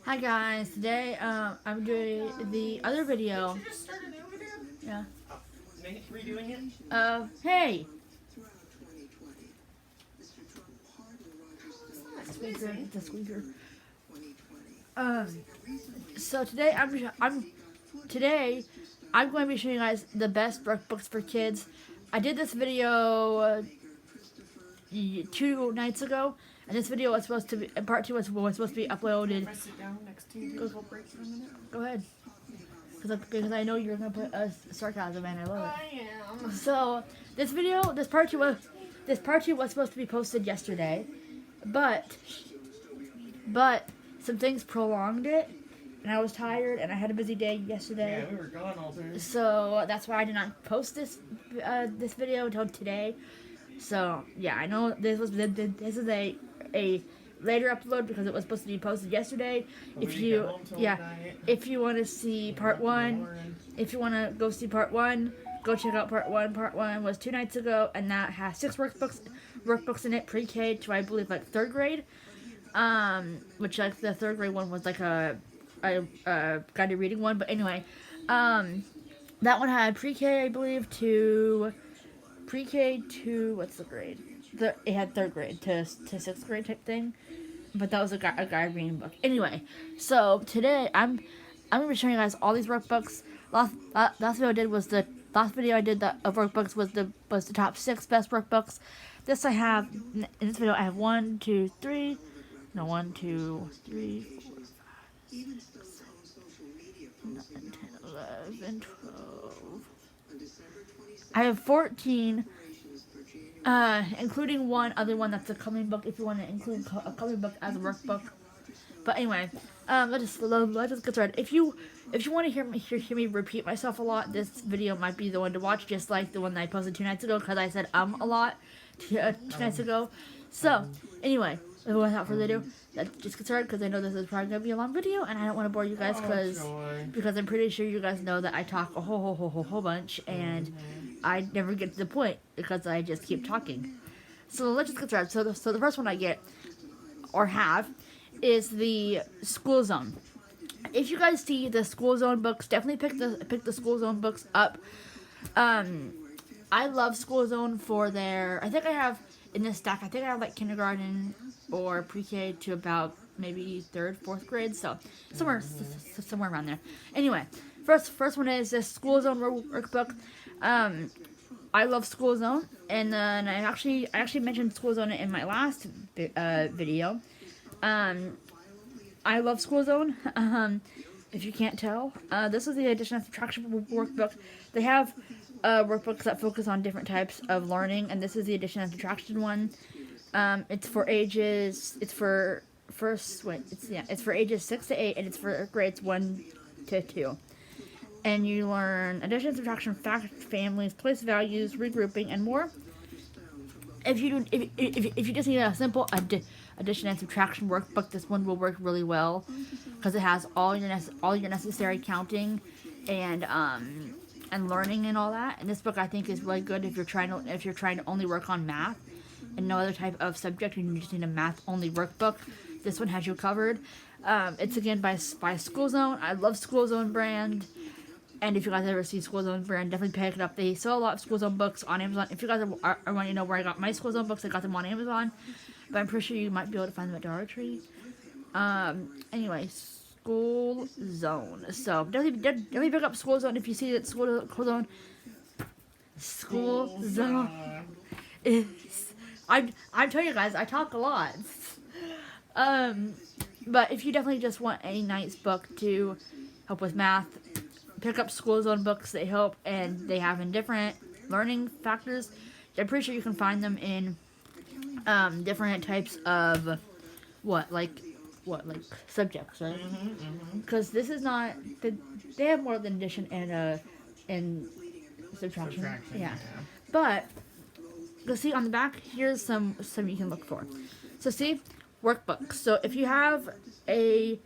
Hi guys, today I'm doing the other video. Did you just start a new video? Yeah. Redoing it? Hey! That's Squeaker, amazing. it's a squeaker. So today I'm going to be showing you guys the best workbooks for kids. I did this video 2 nights ago, and this video was supposed to be, part 2 was supposed to be uploaded. If I sit down next to you, we'll break for a minute. Go ahead. Because I know you're going to put sarcasm in, I love it. I am. So this part two was supposed to be posted yesterday, but some things prolonged it, and I was tired, and I had a busy day yesterday. Yeah, we were gone all day. So that's why I did not post this video until today. So yeah, I know this is a later upload because it was supposed to be posted yesterday. But If you want to see part 1, if you want to go see part 1, go check out part 1. Part 1 was 2 nights ago, and that has 6 workbooks in it, pre-K to I believe like 3rd grade. Which like the 3rd grade one was like a guided reading one, but anyway, that one had pre-K I believe to what's the grade? It had 3rd grade to 6th grade type thing, but that was a guide reading book. Anyway, so today I'm gonna be showing you guys all these workbooks. Last video I did of workbooks was the top 6 best workbooks. In this video I have 1, 2, 3, 4, 5, 6, 7, 8, 9, 10, 11, 12. I have 14, including one other one that's a coloring book. If you want to include a coloring book as a workbook. But anyway, let's just get started. If you want to hear me repeat myself a lot, this video might be the one to watch, just like the one that I posted 2 nights ago, because I said a lot 2 nights ago. So anyway, without further ado, let's just get started, because I know this is probably gonna be a long video, and I don't want to bore you guys, because I'm pretty sure you guys know that I talk a whole bunch, and I never get to the point because I just keep talking. So let's just get started. So the first one I get or have is the School Zone. If you guys see the School Zone books, definitely pick the School Zone books up. I love School Zone for their, I think I have in this stack, I think I have like kindergarten or pre-K to about maybe 3rd, 4th grade, so somewhere around there. Anyway, first one is this School Zone workbook. I love School Zone, and then I actually mentioned School Zone in my last video. I love School Zone. If you can't tell, this is the addition and subtraction workbook. They have workbooks that focus on different types of learning, and this is the addition and subtraction one. It's for ages 6 to 8, and it's for grades 1 to 2. And you learn addition, subtraction, fact, families, place values, regrouping, and more. If you just need a simple addition and subtraction workbook, this one will work really well, because it has all your necessary counting and learning and all that. And this book I think is really good if you're trying to only work on math and no other type of subject, and you just need a math only workbook. This one has you covered. It's again by School Zone. I love School Zone brand. And if you guys ever see School Zone brand, definitely pick it up. They sell a lot of School Zone books on Amazon. If you guys are wanting to know where I got my School Zone books, I got them on Amazon. But I'm pretty sure you might be able to find them at Dollar Tree. Anyway, School Zone. So definitely pick up School Zone if you see that School Zone is. I'm telling you guys, I talk a lot. But if you definitely just want a nice book to help with math, pick up School Zone books. They help, and they have in different learning factors. I'm pretty sure you can find them in different types of subjects, right? Because this is not they have more than addition and subtraction. Yeah. But you'll see on the back, here's some you can look for. So see, workbooks. So if you have a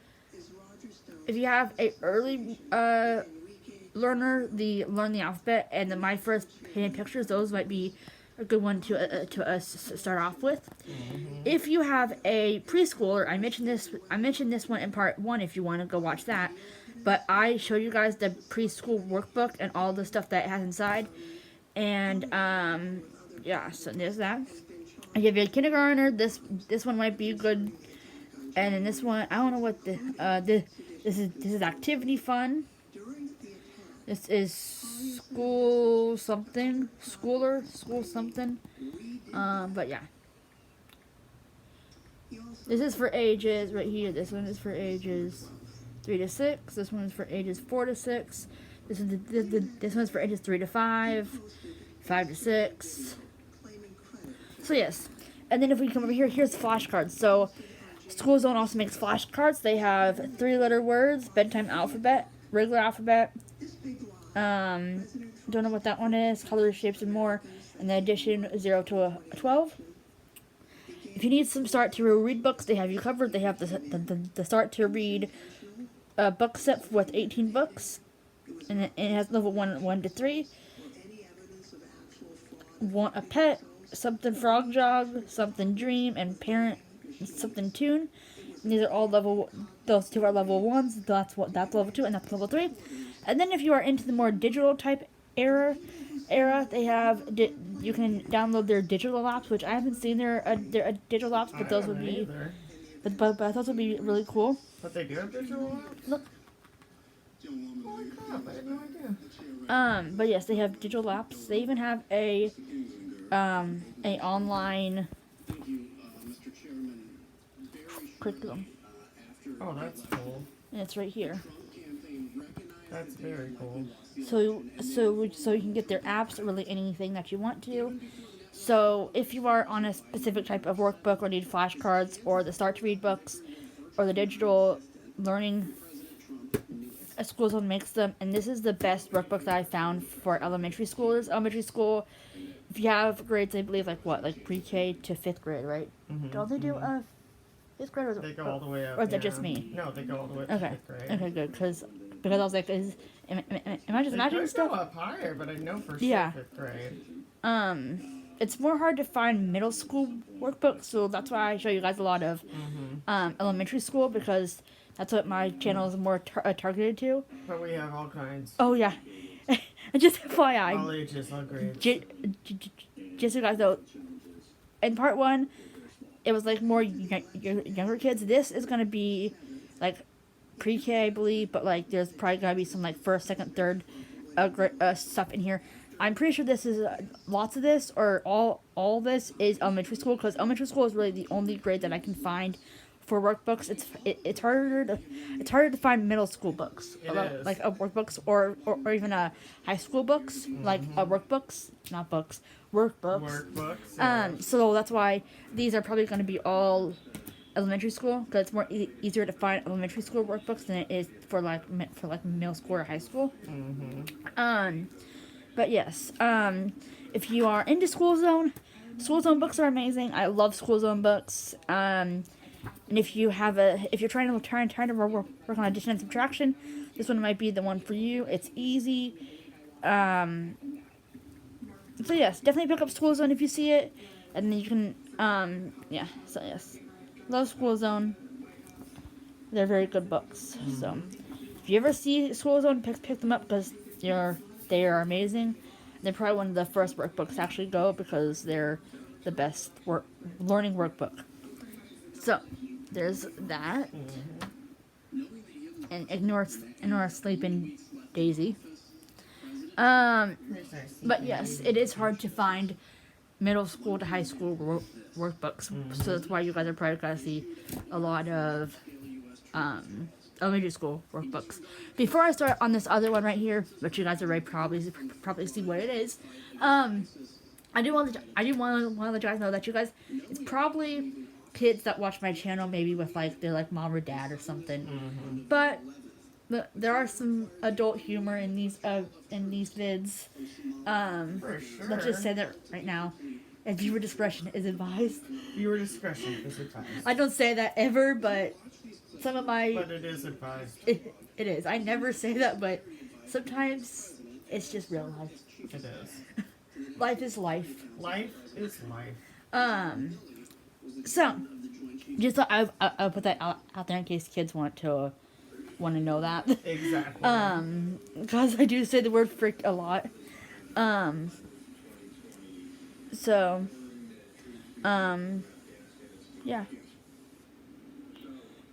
early learner, learn the alphabet, and my first painted pictures, those might be good one to start off with. If you have a preschooler, I mentioned this one in part 1 if you want to go watch that. But I show you guys the preschool workbook and all the stuff that it has inside. And yeah, so there's that. If you have a kindergartner, this one might be good. And then this one, I don't know what this is activity fun. This is school something, school something. But yeah. This is for ages right here. This one is for ages 3 to 6. This one is for ages 4 to 6. This one's for ages 3 to 5, 5 to 6. So yes. And then if we come over here, here's flashcards. So School Zone also makes flashcards. They have 3-letter words, bedtime alphabet, regular alphabet. Don't know what that one is. Colors, shapes, and more. And the addition 0 to 12. If you need some start to read books, they have you covered. They have the start to read book set with 18 books, and it has level 1 to 3. Want a pet, something frog jog, something dream, and parent, something tune. And these are all level. Those two are level 1s. That's level 2, and that's level 3. And then if you are into the more digital type era, they have you can download their digital apps, which I haven't seen their digital apps, but those would be, but I thought would be really cool. But they do have digital apps? Look. Holy crap, I had no idea. But yes, they have digital apps. They even have a online curriculum. Oh, that's cool. And it's right here. That's very cool. So you can get their apps, really anything that you want to. So if you are on a specific type of workbook or need flashcards or the start to read books or the digital learning, a School Zone makes them. And this is the best workbook that I found for elementary schoolers. Elementary school, if you have grades, I believe like pre-K to 5th grade, right? Mm-hmm, Don't they do 5th grade? Or they go all the way up. Or is that just me? No, they go all the way up to 5th grade. Okay, good. Because I was like, am I just imagining stuff? They go up higher, but I know for sure Yeah. 5th grade. It's more hard to find middle school workbooks, so that's why I show you guys a lot of elementary school, because that's what my channel is more targeted to. But we have all kinds. Oh yeah, just FYI. All ages, all grades. Just so you guys know, in part 1, it was like more younger kids. This is gonna be like pre-K, I believe, but like there's probably gonna be some like 1st, 2nd, 3rd stuff in here. I'm pretty sure this is lots of this, or all this is elementary school, because elementary school is really the only grade that I can find for workbooks. It's harder to find middle school books, like workbooks or even high school books, like workbooks, not books, workbooks. Workbooks. Yeah. So that's why these are probably going to be all elementary school, because it's more easier to find elementary school workbooks than it is for like middle school or high school. But yes, if you are into School Zone books are amazing. I love School Zone books. And if you're trying to work on addition and subtraction, this one might be the one for you. It's easy. So yes, definitely pick up School Zone if you see it, and then you can yeah. So yes, love School Zone. They're very good books. So if you ever see School Zone, pick them up, because they are amazing. They're probably one of the first workbooks to actually go, because they're the best learning workbook. So there's that. And ignore Sleeping Daisy. But yes, it is hard to find middle school to high school workbooks. So that's why you guys are probably going to see a lot of elementary school workbooks. Before I start on this other one right here, which you guys already probably see what it is, I do want to let you guys know that you guys, it's probably kids that watch my channel, maybe with like their like mom or dad or something. But there are some adult humor in these vids. For sure. Let's just say that right now. And viewer discretion is advised. Viewer discretion is advised. I don't say that ever, but some of my... But it is advised. It is. I never say that, but sometimes it's just real life. It is. Life is life. Life is life. So just thought I'll put that out there in case kids want to know that. Exactly. Because I do say the word frick a lot. So, yeah.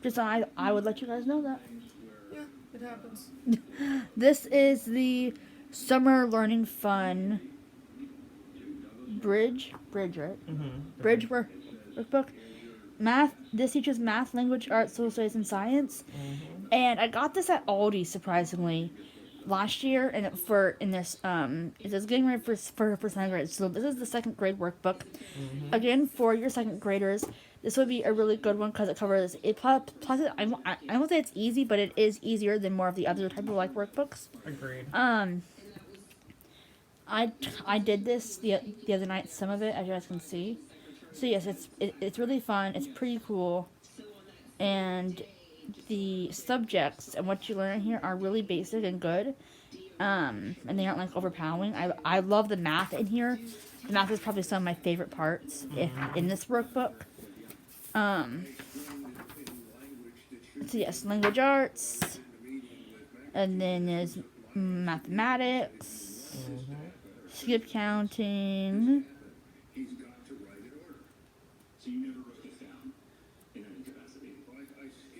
Just I would let you guys know that. Yeah, it happens. This is the Summer Learning Fun Bridge, right? Mm-hmm. Bridge workbook. Math. This teaches math, language, art, social studies, and science. Mm-hmm. And I got this at Aldi surprisingly last year, and it says getting ready for second grade. So this is the second grade workbook. Mm-hmm. Again, for your second graders, this would be a really good one because it covers it. Plus, I won't say it's easy, but it is easier than more of the other type of like workbooks. Agreed. I did this the other night. Some of it, as you guys can see. So yes, it's really fun. It's pretty cool, and the subjects and what you learn here are really basic and good. And they aren't like overpowering. I love the math in here. The math is probably some of my favorite parts in this workbook. So yes, language arts, and then there's mathematics, skip counting,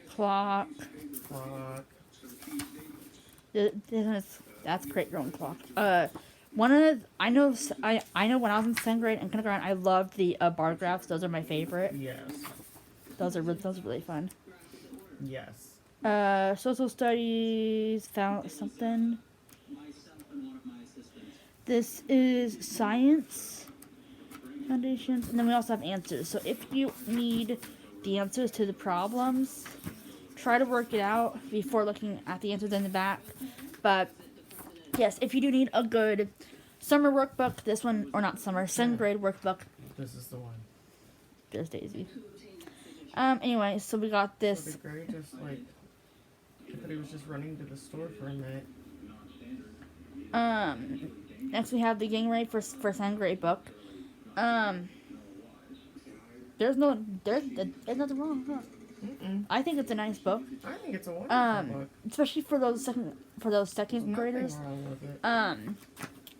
clock. That's create your own clock. One of the, I know when I was in second grade and kindergarten, I loved the bar graphs. Those are my favorite. Yes. Those are really fun. Yes. Social studies, found something. This is science foundations, and then we also have answers. So if you need the answers to the problems, try to work it out before looking at the answers in the back. But yes, if you do need a good summer workbook, this one, or not summer, second grade workbook, this is the one. there's Daisy. Anyway, so we got this. So the grade just like, I thought he was just running to the store for a minute. Next we have the getting ready for second grade book. There's nothing wrong with that. Mm-mm. I think it's a nice book. I think it's a wonderful book. Especially for those second graders. Wrong with it.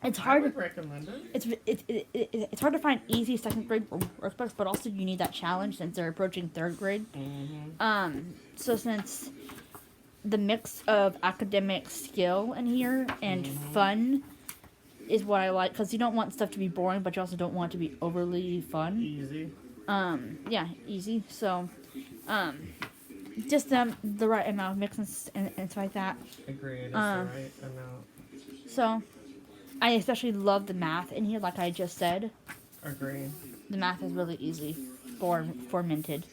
It's hard. I would recommend it. It's hard to find easy second grade workbooks, but also you need that challenge since they're approaching third grade. Mm-hmm. So since the mix of academic skill in here and fun is what I like, because you don't want stuff to be boring, but you also don't want it to be overly fun. Easy. Yeah, easy. So, just the right amount of mix and stuff like that. Agreed. It's the right amount. So, I especially love the math in here, like I just said. Agreed. The math is really easy for minted.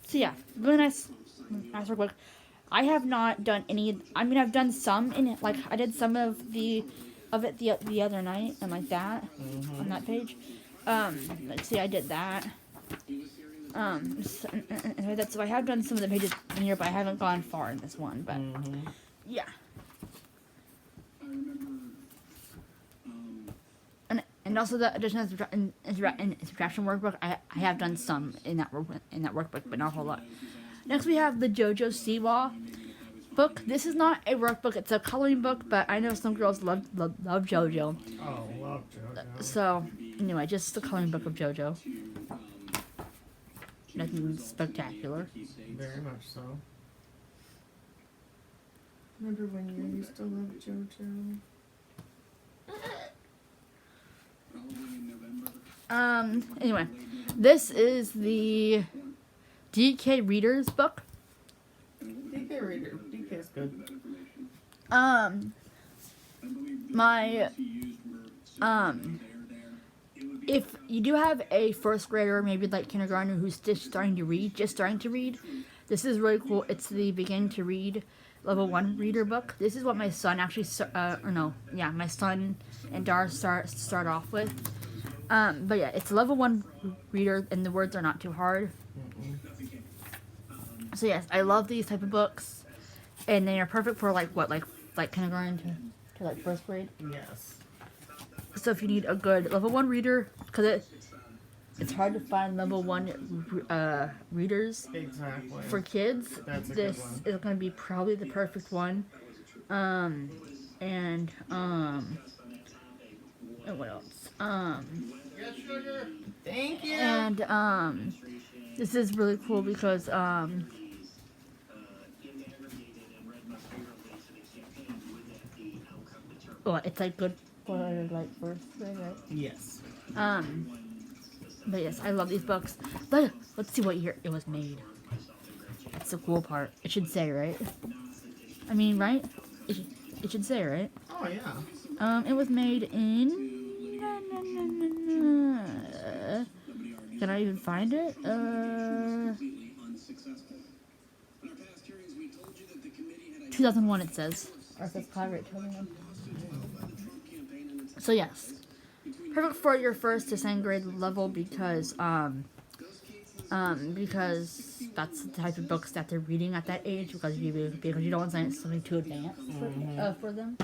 So yeah, really nice workbook. I have not done any. I mean, I've done some in it. Like I did some of it the other night and like that on that page. Let's see, I did that. So I have done some of the pages in here, but I haven't gone far in this one. But yeah. And also the addition and subtraction workbook, I have done some in that workbook, but not a whole lot. Next we have the JoJo Siwa book. This is not a workbook; it's a coloring book. But I know some girls love JoJo. Oh, love JoJo. So anyway, just the coloring book of JoJo. Nothing spectacular. Very much so. Remember when you used to love JoJo? Anyway, this is the DK Readers book. DK Reader. DK is good. If you do have a first grader, maybe like kindergartner, who's just starting to read, this is really cool. It's the Begin to Read Level 1 reader book. This is what my son actually, my son and Dar start off with. But yeah, it's a level 1 reader, and the words are not too hard. So yes, I love these type of books, and they are perfect for like kindergarten to for like first grade. Yes. So if you need a good level 1 reader, because it's hard to find level 1 readers Exactly. for kids, That's a this good one. is going to be probably the perfect one. And what else? Yes, sugar. Thank you. And this is really cool because well, it's like good for like first grade, right? Yes. But yes, I love these books. But let's see what year it was made. That's the cool part. It should say, right? I mean, right? It should say, right? Oh yeah. It was made in. Can I even find it? 2001 it says. Or it says copyright 2001. So yes. Perfect for your first to second grade level because that's the type of books that they're reading at that age because you don't want something too advanced for them.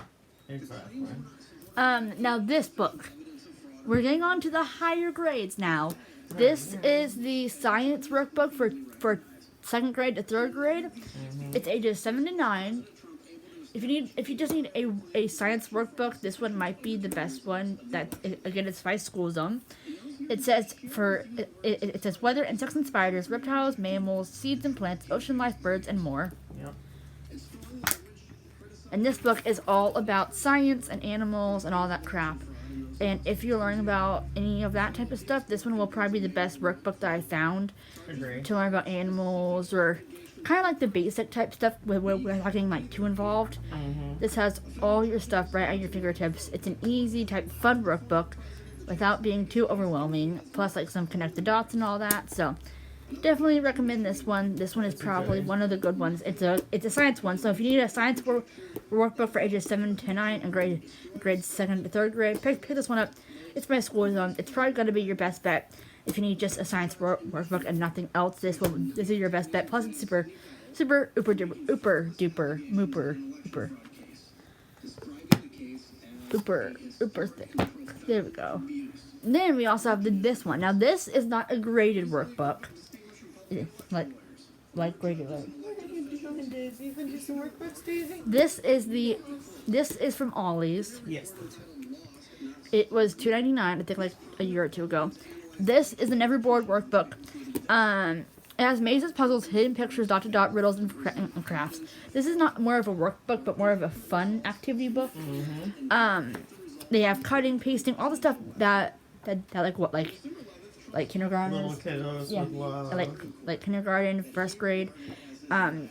Exactly. Now this book, we're getting on to the higher grades now. This is the science workbook for second grade to third grade. It's ages 7 to 9. If you just need a science workbook, this one might be the best one. Again, it's by school zone. It says it says weather, insects and spiders, reptiles, mammals, seeds and plants, ocean life, birds, and more. Yep. And this book is all about science and animals and all that crap. And if you're learning about any of that type of stuff, this one will probably be the best workbook that I found Agree. to learn about animals or kind of like the basic type stuff without getting like too involved. This has all your stuff right at your fingertips. It's an easy type fun workbook without being too overwhelming. Plus like some connect the dots and all that. So definitely recommend this one. This one is probably one of the good ones. It's a science one. So if you need a science workbook for ages 7 to 9 and grade 2nd to 3rd grade, pick this one up. It's by school zone. It's probably going to be your best bet. If you need just a science workbook and nothing else, this is your best bet. Plus, it's super duper thick. There we go. And then we also have this one. Now, this is not a graded workbook. Like graded. What are you doing, Daisy? You can do some workbooks, Daisy? This is from Ollie's. Yes, that's right. It was $2.99, I think, like a year or two ago. This is an Everboard workbook. It has mazes, puzzles, hidden pictures, dot-to-dot, riddles, and crafts. This is not more of a workbook, but more of a fun activity book. They have cutting, pasting, all the stuff that like kindergartners. Little kiddos would love. Like kindergarten, first grade.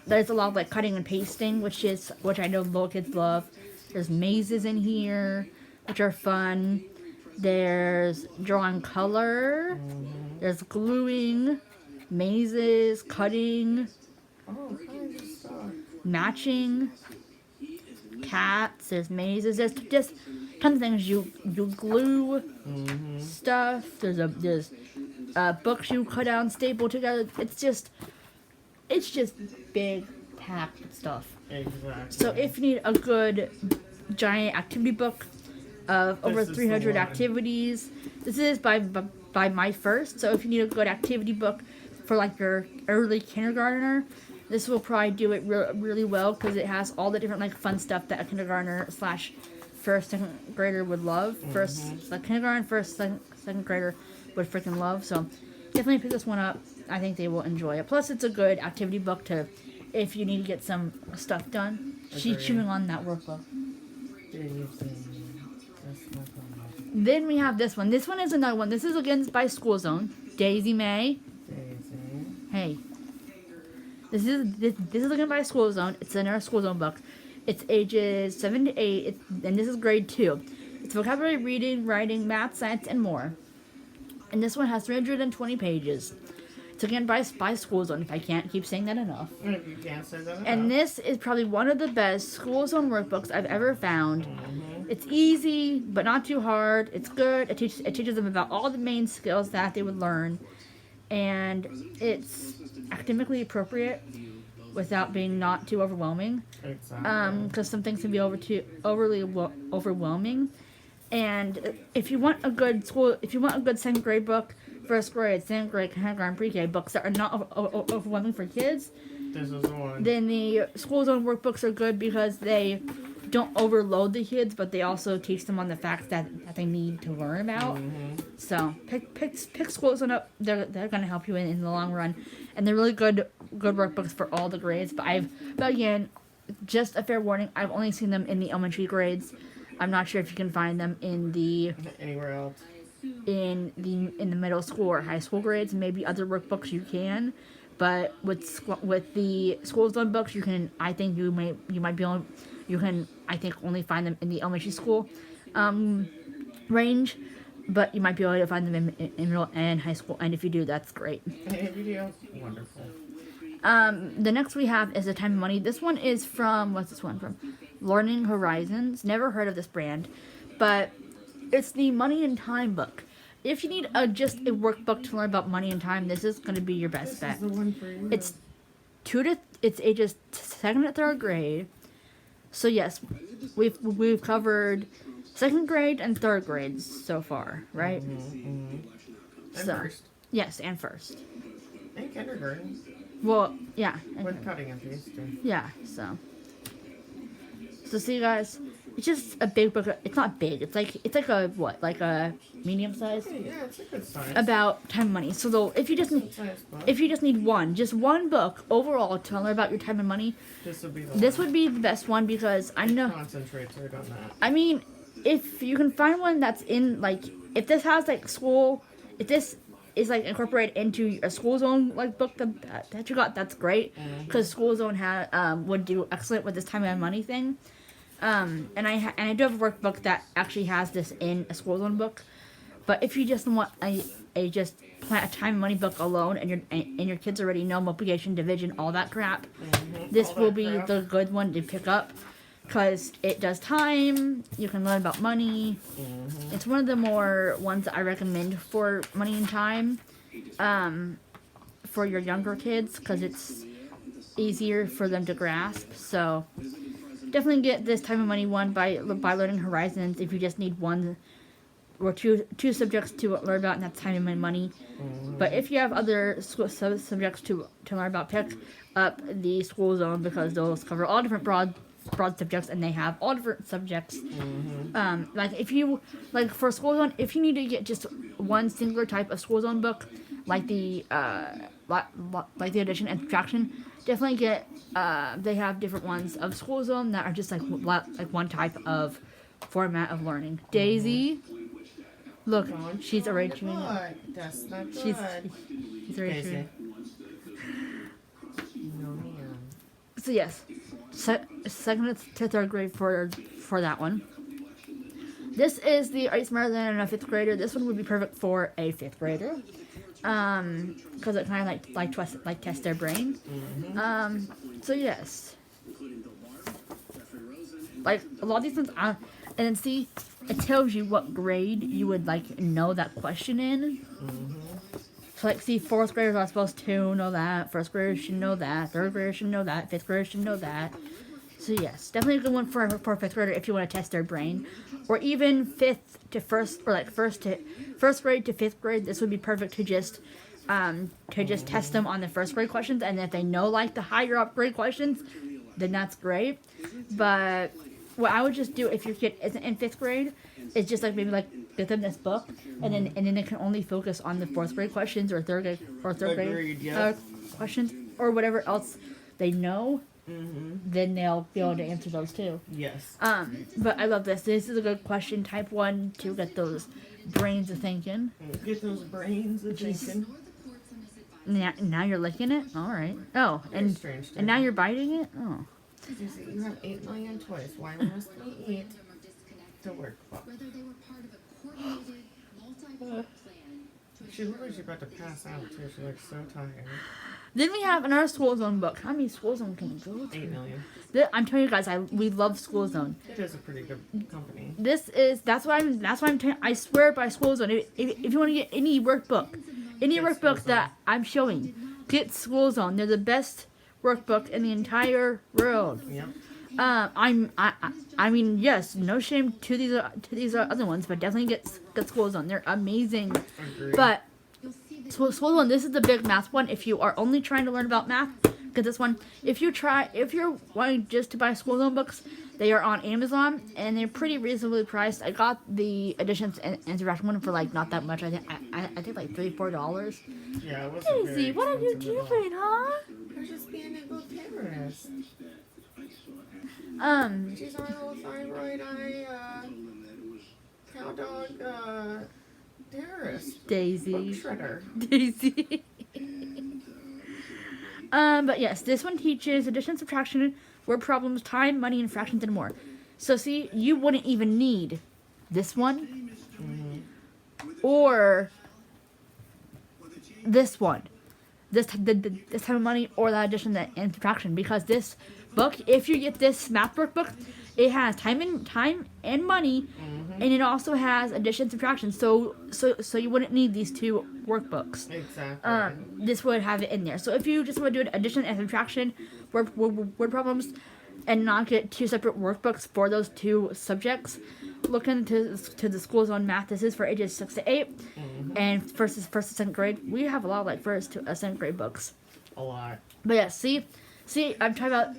There's a lot of like cutting and pasting, which I know little kids love. There's mazes in here, which are fun. There's drawing color. There's gluing, mazes, cutting, Oh, kind of stuff. matching, cats. There's mazes. There's just tons of things. You glue stuff. There's books you cut out and staple together. It's just big packed stuff. Exactly. So if you need a good giant activity book of over This is the 300 one. activities, this is by My First. So if you need a good activity book for like your early kindergartner, this will probably do it really well because it has all the different like fun stuff that a kindergartner / first, second grader would love. Kindergarten, first, second grader would freaking love. So definitely pick this one up. I think they will enjoy it. Plus, it's a good activity book to if you need to get some stuff done. She's Agreed. chewing on that workbook. Daisy. That's my phone. Then we have this one. This one is another one. This is again by School Zone. Daisy May. Daisy. Hey. This is again by School Zone. It's another School Zone book. It's ages 7 to 8, and this is grade 2. It's vocabulary, reading, writing, math, science, and more. And this one has 320 pages. It's again by School Zone, if I can't keep saying that enough. You can't say that. And this is probably one of the best School Zone workbooks I've ever found. It's easy, but not too hard. It's good. It teaches them about all the main skills that they would learn. And it's academically appropriate without being not too overwhelming. Exactly. Because some things can be overly overwhelming. And if you want a good second grade book, first grade, second grade, kindergarten, pre-K books that are not overwhelming for kids, This is one. then the school zone workbooks are good because they don't overload the kids, but they also teach them on the facts that they need to learn about. So pick school zone up. They're gonna help you in the long run, and they're really good workbooks for all the grades. But again, just a fair warning, I've only seen them in the elementary grades. I'm not sure if you can find them in the Anywhere else. in the middle school or high school grades. Maybe other workbooks you can, but with the school zone books, you can. I think you might be able. You can, I think, only find them in the elementary school range, but you might be able to find them in middle and high school. And if you do, that's great. Hey, video. Wonderful. The next we have is the Time and Money. This one is from, what's this one from? Learning Horizons. Never heard of this brand, but it's the Money and Time book. If you need just a workbook to learn about money and time, this is going to be your best bet. This is the one for you. It's ages 2nd and 3rd grade. So yes, we've covered 2nd grade and 3rd grades so far, right? And So, first. yes, and first. And kindergarten. Well, yeah. With cutting and pasting. Yeah, so see, guys, it's just a big book. It's not big. It's like a what? Like a medium size? Yeah, it's a good size. About time and money. So though, if you just need one book overall to learn about your time and money, This would be the best one because I know. Concentrates right on that. I mean, if you can find one that's in like, if this has like school, if this is like incorporated into a school zone like book that you got, that's great because school zone would do excellent with this time and money thing. And I do have a workbook that actually has this in a school zone book. But if you just want a just a time and money book alone, and your kids already know multiplication, division, all that crap, this will be the good one to pick up because it does time. You can learn about money. It's one of the more ones that I recommend for money and time, for your younger kids because it's easier for them to grasp. So definitely get this time and money one by Learning Horizons if you just need one or two subjects to learn about, and that's time and money. But if you have other subjects to learn about, pick up the school zone because those cover all different broad subjects, and they have all different subjects. Like for school zone, if you need to get just one singular type of school zone book, like the addition and subtraction, definitely get. They have different ones of school zone that are just like one type of format of learning. Daisy, look, she's already chewing it. That's not good. She's already chewing it. No, man. So yes, 2nd to 3rd grade for that one. This is the Are You Smarter Than a 5th Grader? This one would be perfect for a 5th grader. Because it kind of like test their brain. So yes, like a lot of these ones, and then see, it tells you what grade you would like know that question in. So like, see, 4th graders are supposed to know that, 1st graders should know that, 3rd graders should know that, 5th graders should know that. So yes, definitely a good one for a 5th grader if you want to test their brain, or even 5th to 1st, or like 1st grade to 5th grade. This would be perfect to just test them on the 1st grade questions, and if they know like the higher up grade questions, then that's great. But what I would just do if your kid isn't in 5th grade is just like maybe like get them this book, and then they can only focus on the 4th grade questions or third grade questions or whatever else they know. Then they'll be able to answer those too. Yes. But I love this. This is a good question type one to get those brains a thinking. Get those brains a thinking. Now you're licking it? Alright. Oh, and now you're biting it? Oh. You have 8 million toys. Why must we eat the workbook? She looks like she's about to pass out too. She looks so tired. Then we have another School Zone book. How many School Zone can you go to? 8 million. I'm telling you guys, we love School Zone. It is a pretty good company. That's why I'm telling. I swear by School Zone. If you want to get any workbook that I'm showing, get School Zone. They're the best workbook in the entire world. Yep. I mean, yes, no shame to these other ones, but definitely get School Zone. They're amazing. Agreed. But School Zone, this is the big math one. If you are only trying to learn about math, get this one. If you're wanting just to buy School Zone books, they are on Amazon and they're pretty reasonably priced. I got the editions and interaction one for like not that much. I think like $3-4. Yeah, it wasn't very Daisy, what are you expensive at all. doing, huh? We're just being a good terrorist. She's our little thyroid eye, cow dog, terrorist. Daisy. Book shredder. Daisy. But yes, this one teaches addition, subtraction, word problems, time, money, and fractions, and more. So see, you wouldn't even need this one or this one, this type of money, or that addition and subtraction, because this book, if you get this math workbook, it has time and money, and it also has addition, subtraction. So you wouldn't need these two workbooks. Exactly. This would have it in there. So if you just want to do addition and subtraction, word problems, and not get two separate workbooks for those two subjects, look into the School Zone math. This is for ages 6 to 8, and first to 2nd grade. We have a lot of like 1st to 2nd grade books. A lot. But yeah, see, I'm talking about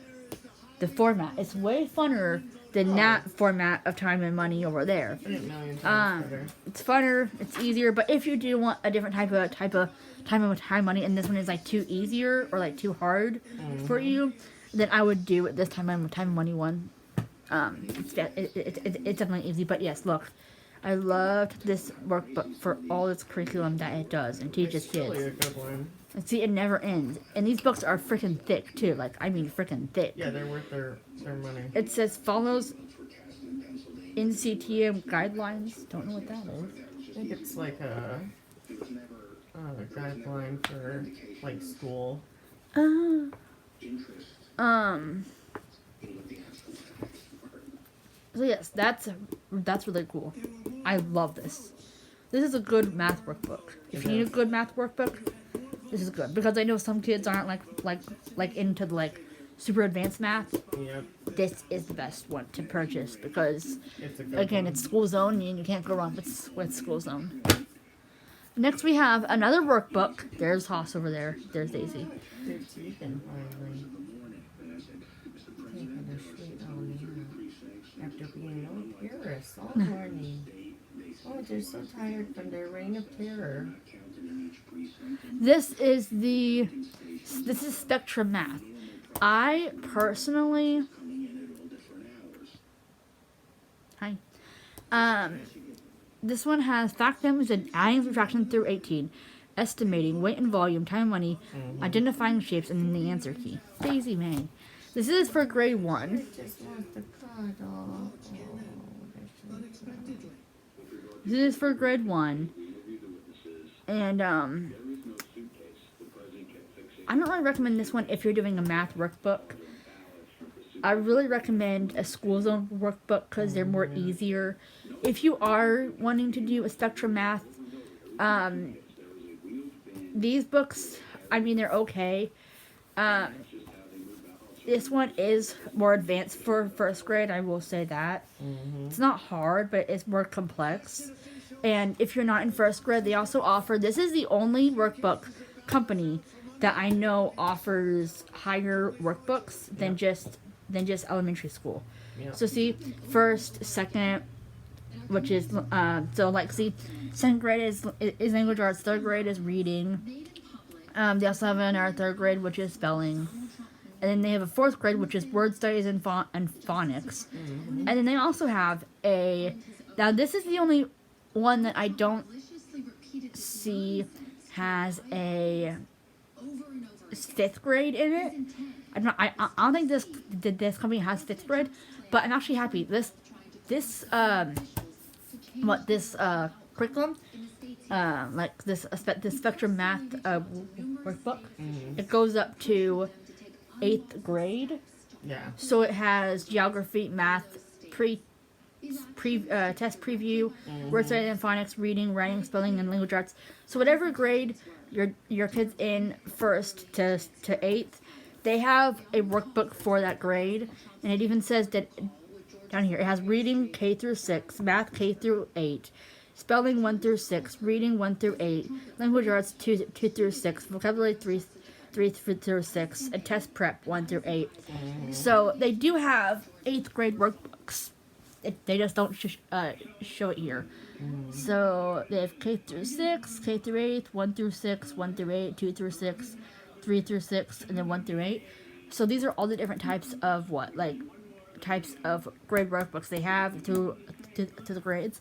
the format. It's way funner than that format of time and money over there. 8,000,000 times better. It's funner, it's easier, but if you do want a different type of time money, and this one is like too easier or like too hard for you, then I would do it this time and money one. It's definitely easy, but yes, look, I loved this workbook for all its curriculum that it does and teaches It's really kids. a good one. And see, it never ends. And these books are freaking thick too. Like, I mean, freaking thick. Yeah, they're worth their money. It says follows NCTM guidelines. Don't know what that is. I think it's like a guideline for like school. So yes, that's really cool. I love this. This is a good math workbook. If you need a good math workbook, this is good, because I know some kids aren't like into like super advanced math. Yep. This is the best one to purchase, because It's a good again, one. it's School Zone and you can't go wrong with School Zone. Next we have another workbook. There's Haas over there. There's Daisy. They're sleeping finally. Taking a sweet little nap after being no terrorists all morning. Oh, they're so tired from their reign of terror. This is Spectrum Math. I personally, this one has fact families and adding, subtraction through 18, estimating, weight and volume, time and money, identifying shapes, and then the answer key. Daisy May. This is for grade 1. Just want the cuddle. This is for grade 1. And I don't really recommend this one if you're doing a math workbook. I really recommend a School Zone workbook because they're more easier. If you are wanting to do a Spectrum Math, these books, I mean, they're okay. This one is more advanced for 1st grade, I will say that. It's not hard, but it's more complex. And if you're not in 1st grade, they also offer, this is the only workbook company that I know offers higher workbooks than just elementary school. Yep. So see, 1st, 2nd, which is so like see, 2nd grade is language arts, 3rd grade is reading. They also have in our 3rd grade, which is spelling, and then they have a 4th grade, which is word studies and phonics, and then they also have now this is the only one that I don't see has a 5th grade in it. I don't think this company has 5th grade, but I'm actually happy. This curriculum, like this Spectrum Math workbook, it goes up to 8th grade. Yeah. So it has geography, math, test preview, word study and phonics, reading, writing, spelling, and language arts. So whatever grade your kid's in 1st to 8th, they have a workbook for that grade, and it even says that down here it has reading K through 6, math K through 8, spelling 1 through 6, reading 1 through 8, language arts 2 through 6, vocabulary 3 through 6, and test prep 1 through 8. So they do have 8th grade workbooks. They just don't show it here. So they have K through 6, K through 8, 1 through 6, 1 through 8, 2 through 6, 3 through 6, and then 1 through 8. So these are all the different types of types of grade workbooks they have to the grades.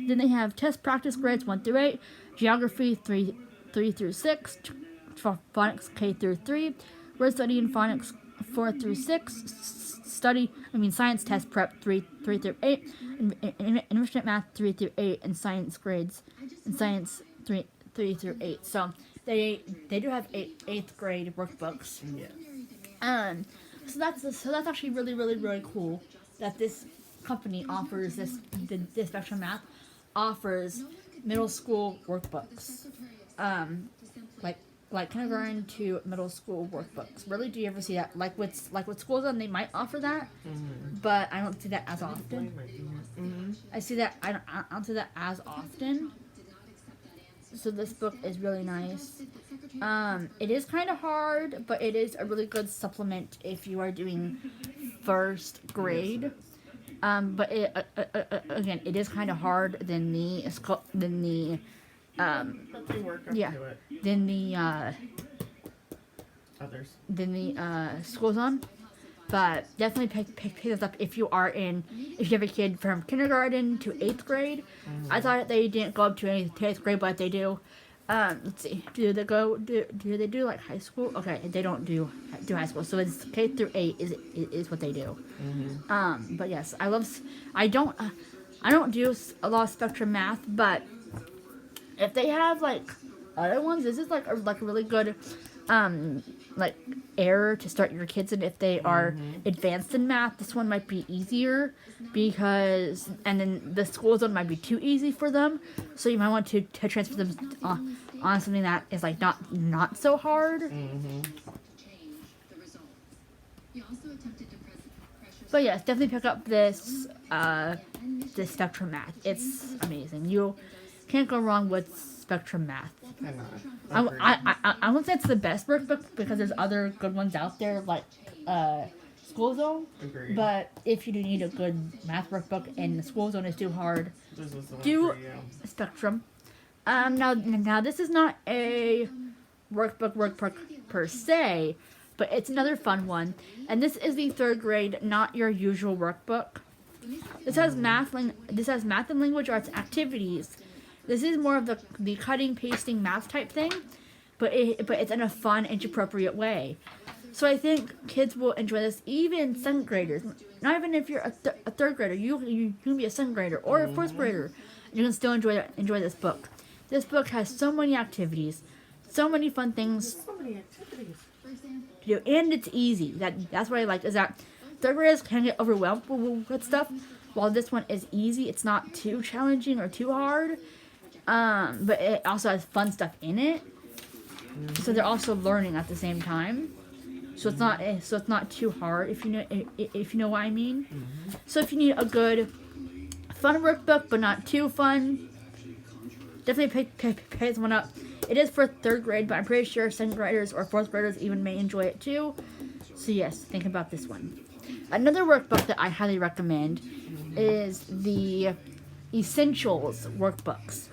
Then they have test practice grades 1 through 8, geography 3 through 6, phonics K through 3, word study and phonics 4 through 6, science test prep 3 through 8, and instrument math 3 through 8, and science grades and science 3 through 8. So they do have 8th grade workbooks. Yeah. So that's actually really cool that this company offers this Spectrum Math offers middle school workbooks. Like kindergarten to middle school workbooks. Really, do you ever see that? Like with School Zone, they might offer that, but I don't see that as often. I see that I don't see that as often. So this book is really nice. It is kind of hard, but it is a really good supplement if you are doing 1st grade. But again, it is kind of hard than the But they work up yeah, to it. than the Others. School Zone. But definitely pick this up if you have a kid from kindergarten to 8th grade. I thought they didn't go up to 8th grade, but they do. Let's see. Do they do like high school? Okay, they don't do high school. So it's K through 8 is what they do. But yes, I don't do a lot of Spectrum Math, but if they have like other ones, this is like a really good like error to start your kids in if they are advanced in math. This one might be easier because, and then the School Zone might be too easy for them, so you might want to transfer them on something that is like not so hard. But yes, definitely pick up this Spectrum Math. It's amazing. You can't go wrong with Spectrum Math. I won't say it's the best workbook because there's other good ones out there like School Zone. Agreed. But if you do need a good math workbook and the School Zone is too hard, do Spectrum. Now this is not a workbook per se, but it's another fun one. And this is the 3rd grade, not your usual workbook. This has math and language arts activities. This is more of the cutting, pasting, math type thing, but it's in a fun, age-appropriate way. So I think kids will enjoy this, even 7th graders. Not even if you're a 3rd grader, you can be a 7th grader or a 4th grader. You can still enjoy this book. This book has so many activities, so many fun things to do, and it's easy. That's what I like, is that 3rd graders can get overwhelmed with stuff, while this one is easy. It's not too challenging or too hard. But it also has fun stuff in it, so they're also learning at the same time. So it's not too hard if you know what I mean. So if you need a good, fun workbook but not too fun, definitely pick this one up. It is for 3rd grade, but I'm pretty sure 2nd graders or 4th graders even may enjoy it too. So yes, think about this one. Another workbook that I highly recommend is the Essentials workbooks.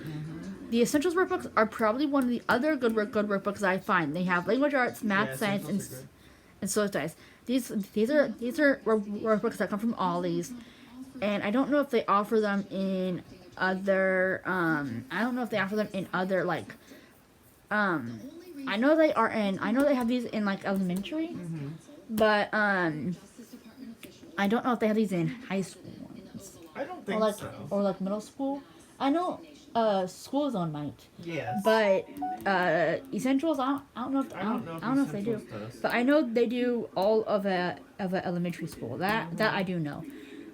The Essentials workbooks are probably one of the other good workbooks I find. They have language arts, math, science, and social studies. These are workbooks that come from Ollie's, and I don't know if they offer them in other like I know they have these in like elementary, but I don't know if they have these in high school. I don't think so. Or like middle school. I know School Zone might. Yes. But Essentials, I don't know if they do. Does. But I know they do all of a elementary school. That I do know.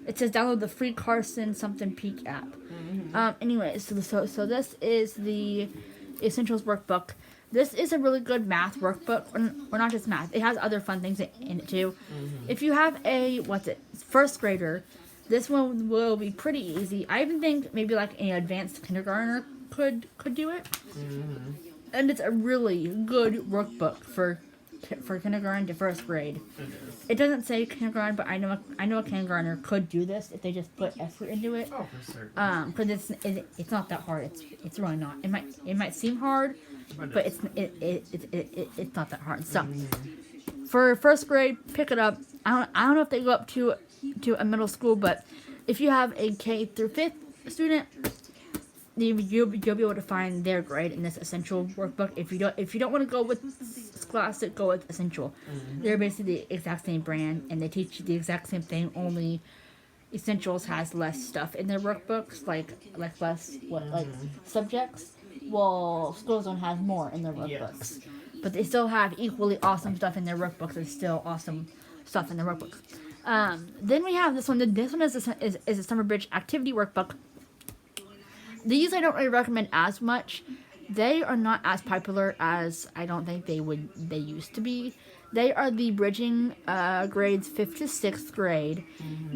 It says download the free Carson something Peak app. Anyways, so this is the Essentials workbook. This is a really good math workbook, or not just math. It has other fun things in it too. If you have a first grader, this one will be pretty easy. I even think maybe like an advanced kindergartner could do it. And it's a really good workbook for kindergarten to first grade. It doesn't say kindergarten, but I know a kindergartner could do this if they just put effort into it. Oh, for certain. Because it's not that hard. It's really not. It might seem hard, but it's not that hard. So for first grade, pick it up. I don't know if they go up to a middle school, but if you have a K through 5th student, you'll be able to find their grade in this essential workbook. If you don't want to go with Scholastic, go with Essential. They're basically the exact same brand, and they teach you the exact same thing. Only Essentials has less stuff in their workbooks, like less subjects. Well, School Zone has more in their workbooks, but they still have equally awesome stuff in their workbooks. There's still awesome stuff in their workbooks. Then we have this one. This one is a Summer Bridge activity workbook. These I don't really recommend as much. They are not as popular as I don't think they used to be. They are the bridging grades 5th to 6th grade.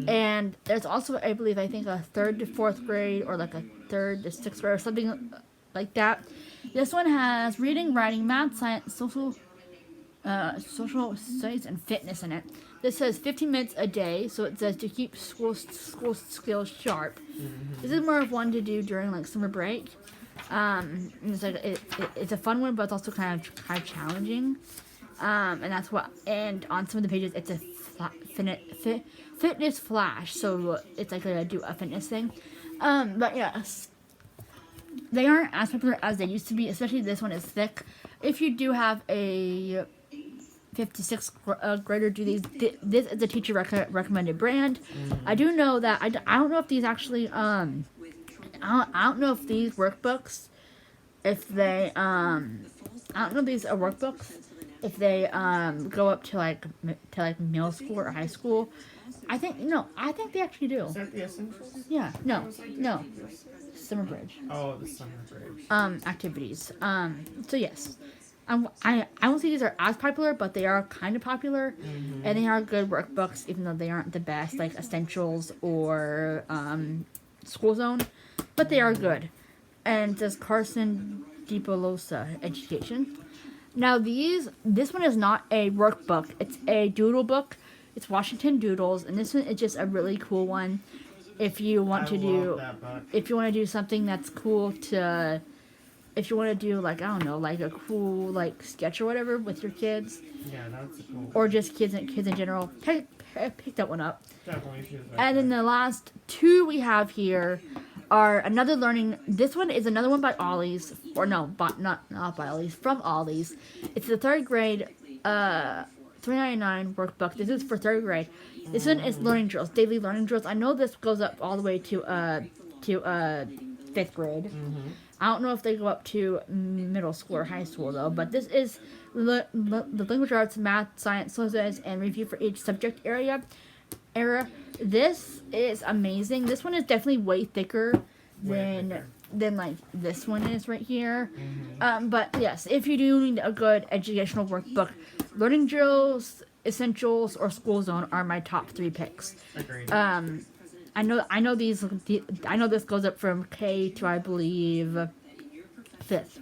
And there's also, I think a 3rd to 4th grade, or like a 3rd to 6th grade, or something like that. This one has reading, writing, math, science, social studies, and fitness in it. This says 15 minutes a day, so it says to keep school skills sharp. This is more of one to do during like summer break. It's like it's a fun one, but it's also kind of challenging. And on some of the pages, it's a fitness flash, so it's like do a fitness thing. But yes, they aren't as popular as they used to be. Especially this one is thick. If you do have a 5th to 6th grader do these, this is a teacher recommended brand. I do know that I don't know if these actually I don't know if these workbooks, if they I don't know if these are workbooks, if they go up to like middle school or high school. I think they actually do. Is that the Essentials? Yeah, no. Summer Bridge. Oh, the Summer Bridge. Activities. So yes. I won't say these are as popular, but they are kind of popular, and they are good workbooks, even though they aren't the best, like Essentials or School Zone, but they are good. And it says Carson DiPolosa Education. Now this one is not a workbook; it's a doodle book. It's Washington Doodles, and this one is just a really cool one. If you want to do something that's cool to. If you want to do, like, I don't know, like a cool, like, sketch or whatever with your kids. Yeah, that's cool. Or just kids in general. Pick that one up. Definitely. And then the last two we have here are another learning. This one is another one by Ollie's. Or no, not by Ollie's. From Ollie's. It's the 3rd grade, $3.99 workbook. This is for 3rd grade. This one is learning drills, daily learning drills. I know this goes up all the way to 5th grade. I don't know if they go up to middle school or high school, though. But this is the language arts, math, science, social studies, and review for each subject area. This is amazing. This one is definitely way thicker than like this one is right here. But yes, if you do need a good educational workbook, learning drills, Essentials, or School Zone are my top 3 picks. Agreed. I know these. I know this goes up from K to, I believe, 5th.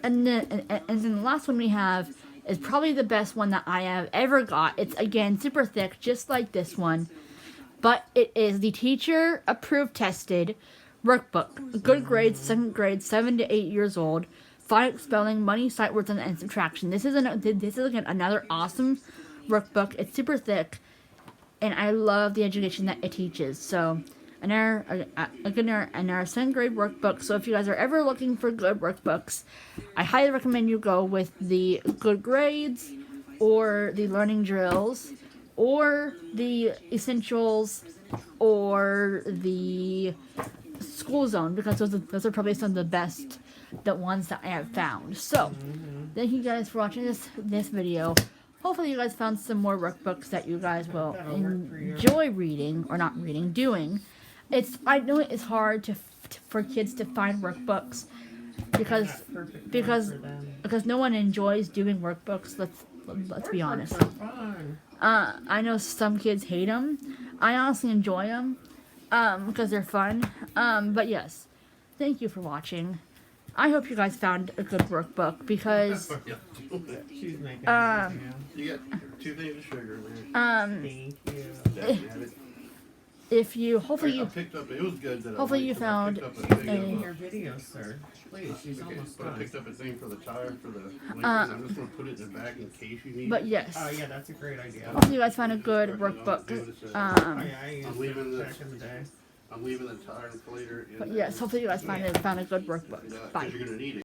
And then the last one we have is probably the best one that I have ever got. It's again super thick, just like this one, but it is the teacher approved tested workbook. Good grades, 2nd grade, 7 to 8 years old. Phonics, spelling, money, sight words, and subtraction. This is again another awesome workbook. It's super thick. And I love the education that it teaches. So, our 2nd grade workbook. So, if you guys are ever looking for good workbooks, I highly recommend you go with the good grades, or the learning drills, or the Essentials, or the School Zone, because those are probably some of the ones that I have found. So, thank you guys for watching this video. Hopefully you guys found some more workbooks that you guys will enjoy reading, or not reading, doing. I know it is hard for kids to find workbooks because Perfect because for them. because no one enjoys doing workbooks. Let's be honest. Workbooks are fun. I know some kids hate them. I honestly enjoy them because they're fun. But yes, thank you for watching. I hope you guys found a good workbook because She's making you got 2 things of sugar, man. Thank you. if you hopefully I you picked up. It was good that hopefully I you went, 'cause I found picked up a She's thing making of, your videos, sir. Please, she's okay, almost but I done. picked up a thing for the tire for the link, I'm just gonna put it in the back in case you need but it. yes, Oh yeah, that's a great idea. hopefully you guys find a good workbook. Oh yeah, I used I'm it leaving this. back in the day. I'm leaving the tire inflator in But there. yes, hopefully you guys found a good workbook. Because Bye. you're gonna need it.